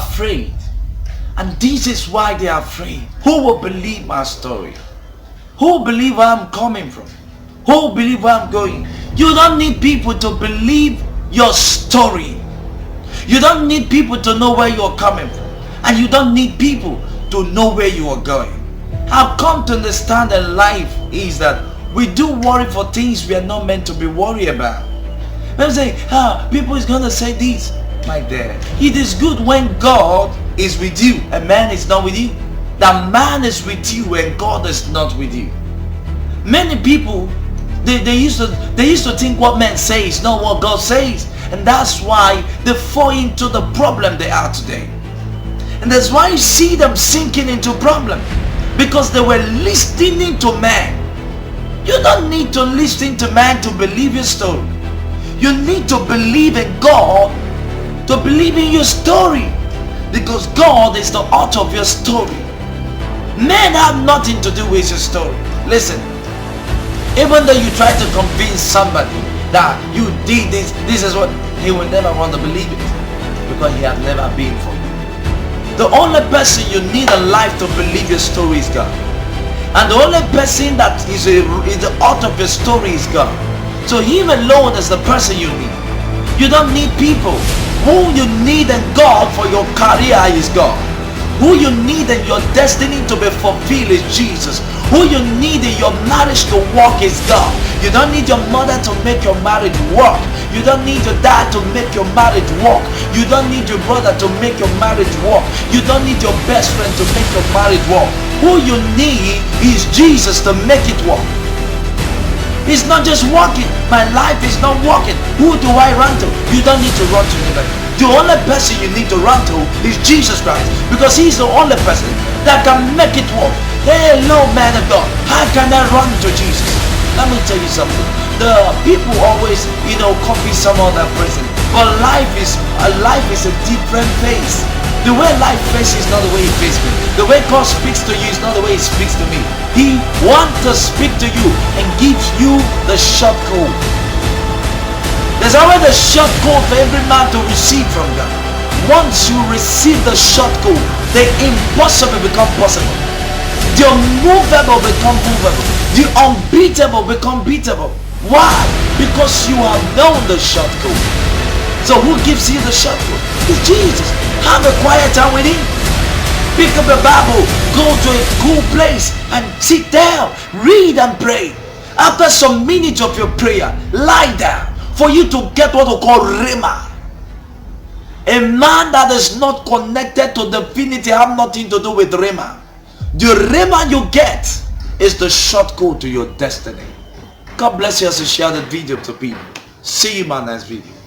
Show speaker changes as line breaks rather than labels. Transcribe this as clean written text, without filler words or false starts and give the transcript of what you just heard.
afraid. And this is why they are afraid. Who will believe my story? Who will believe where I'm coming from? Who will believe where I'm going? You don't need people to believe your story. You don't need people to know where you're coming from. And you don't need people to know where you are going. I've come to understand that life is that we do worry for things we are not meant to be worried about. People say, people is going to say this. My dear, it is good when God is with you and man is not with you. That man is with you and God is not with you. Many people, they used to think what man says, not what God says. And that's why they fall into the problem they are today. And that's why you see them sinking into problem. Because they were listening to man. You don't need to listen to man to believe your story. You need to believe in God to believe in your story. Because God is the author of your story. Men have nothing to do with your story. Listen, even though you try to convince somebody that you did this is what, he will never want to believe it. Because he has never been for you. The only person you need in life to believe your story is God. And the only person that is the author of your story is God. So him alone is the person you need. You don't need people. Who you need in God for your career is God. Who you need in your destiny to be fulfilled is Jesus. Who you need in your marriage to work is God. You don't need your mother to make your marriage work. You don't need your dad to make your marriage work. You don't need your brother to make your marriage work. You don't need your best friend to make your marriage work. Who you need is Jesus to make it work. It's not just working. My life is not working. Who do I run to? You don't need to run to anybody. The only person you need to run to is Jesus Christ. Because he's the only person that can make it work. Hello, man of God. How can I run to Jesus? Let me tell you something. The people always, copy some other person. But life is a different pace. The way life faces is not the way he faces me. The way God speaks to you is not the way he speaks to me. He wants to speak to you and gives you the short code. There's always a short code for every man to receive from God. Once you receive the short code, the impossible become possible. The unmovable become movable. The unbeatable become beatable. Why? Because you have known the short code. So who gives you the short code? It's Jesus. Have a quiet time with him. Pick up a Bible. Go to a cool place and sit down. Read and pray. After some minutes of your prayer, lie down for you to get what we call Rhema. A man that is not connected to divinity have nothing to do with Rhema. The Rhema you get is the short code to your destiny. God bless you as you share that video to people. See you in my next video.